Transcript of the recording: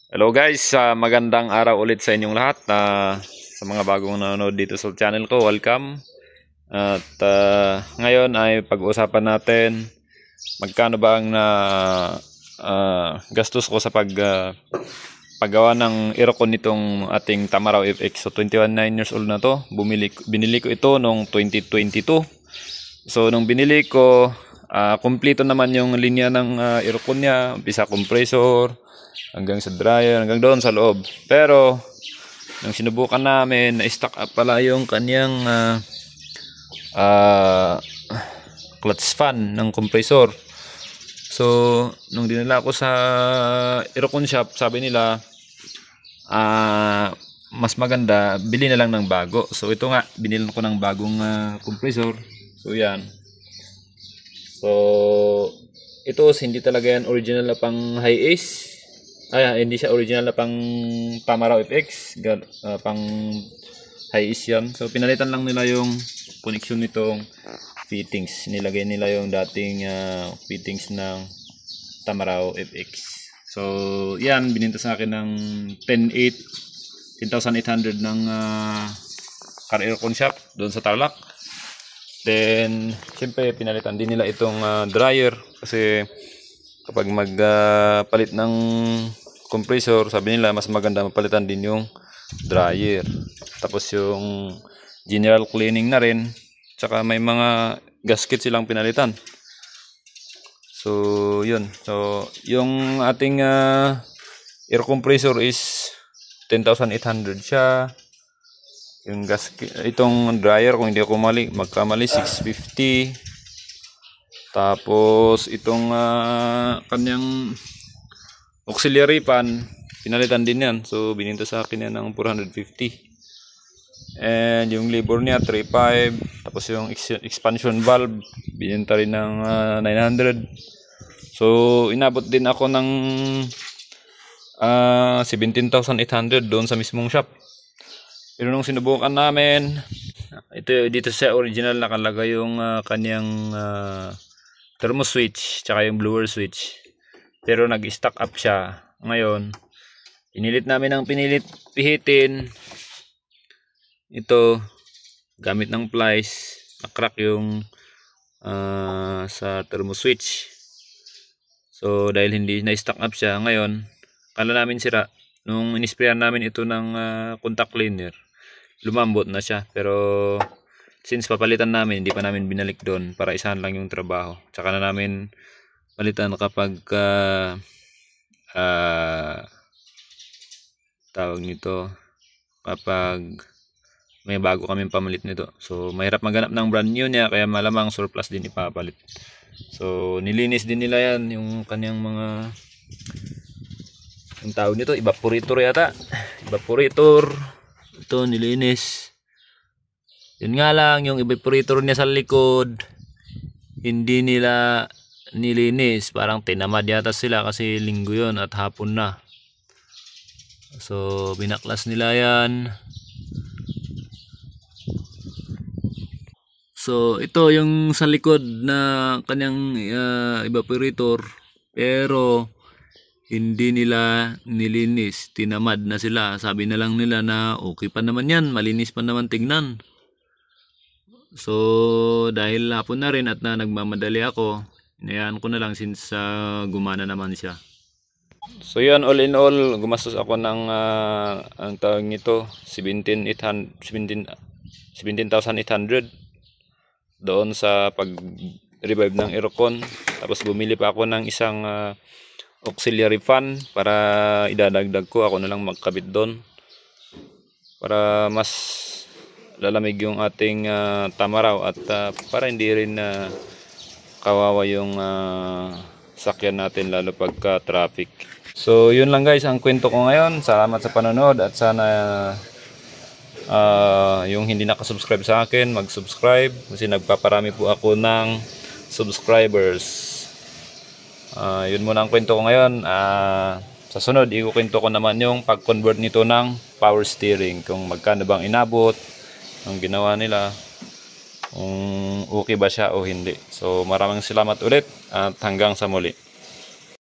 Hello guys, magandang araw ulit sa inyong lahat. Sa mga bagong nanonood dito sa channel ko, welcome. At ngayon ay pag-uusapan natin magkano ba ang gastos ko sa paggawa ng aircon nitong ating Tamaraw FX. So 21 years old na to. Binili ko ito noong 2022. So nung binili ko, kumpleto naman yung linya ng aircon niya, umpisa compressor hanggang sa dryer, hanggang doon sa loob. Pero nung sinubukan namin, na-stuck up pala yung kanyang clutch fan ng compressor. So nung dinala ko sa aircon shop, sabi nila mas maganda bili na lang ng bago. So ito nga, binili ko ng bagong compressor. So yan. So ito hindi talaga yan original na pang high ace. Hindi siya original na pang Tamaraw FX, pang high ace yan. So pinalitan lang nila yung connection nitong fittings. Nilagay nila yung dating fittings ng Tamaraw FX. So yan, bininta sa akin ng 10,800 ng car aircon shop doon sa Tarlac. Then siyempre pinalitan din nila itong dryer, kasi kapag magpalit ng compressor, sabi nila mas maganda mapalitan din yung dryer. Tapos yung general cleaning na rin, tsaka may mga gasket silang pinalitan. So yun. So yung ating air compressor is 10,800 siya. Yung gasket, itong dryer, kung hindi ako magkamali 650. Tapos itong kanyang auxiliary fan, pinalitan din yan. So bininta sa akin yan ng 450. And yung lever niya 3.5. Tapos yung expansion valve, bininta rin ng 900. So inabot din ako ng 17,800 doon sa mismong shop. Pero nung sinubukan namin, dito sa original nakalagay yung kanyang thermo switch tsaka yung blower switch, pero nag-stack up siya. Ngayon pinilit namin ng pihitin ito gamit ng plies, na-crack yung sa thermo switch. So dahil hindi na-stack up siya, ngayon kala namin sira. Nung inisprayan namin ito ng contact cleaner, lumambot na siya. Pero since papalitan namin, hindi pa namin binalik doon para isahan lang yung trabaho. Tsaka na namin palitan kapag tawag nito, kapag may bago kaming pamalit nito. So mahirap maghanap ng brand new niya, kaya malamang surplus din ipapalit. So nilinis din nila yan, yung kanyang mga, yung tawag nito, evaporator yata. Evaporator ito nilinis. Yun nga lang, yung evaporator niya sa likod hindi nila nilinis. Parang tinamad yata sila kasi linggo yun at hapon na. So binaklas nila yan. So ito yung sa likod na kanyang evaporator, pero hindi nila nilinis. Tinamad na sila. Sabi na lang nila na okay pa naman yan, malinis pa naman tignan. So dahil hapon na rin at nagmamadali ako, inayaan ko na lang since gumana naman siya. So yan, all in all, gumastos ako ng ang tawag nito 17,800 doon sa pag-revive ng aircon. Tapos bumili pa ako ng isang auxiliary fan para idadagdag ko. Ako na lang magkabit doon para mas lalamig yung ating Tamaraw, at para hindi rin kawawa yung sakyan natin, lalo pagka traffic. So yun lang guys ang kwento ko ngayon. Salamat sa panonood, at sana yung hindi nakasubscribe sa akin, mag-subscribe, kasi nagpaparami po ako ng subscribers. Yun muna ang kwento ko ngayon. Sa sunod, ikukwento ko naman yung pag-convert nito ng power steering, kung magkano bang inabot ang ginawa nila, kung okay ba siya o hindi. So maraming salamat ulit, at hanggang sa muli.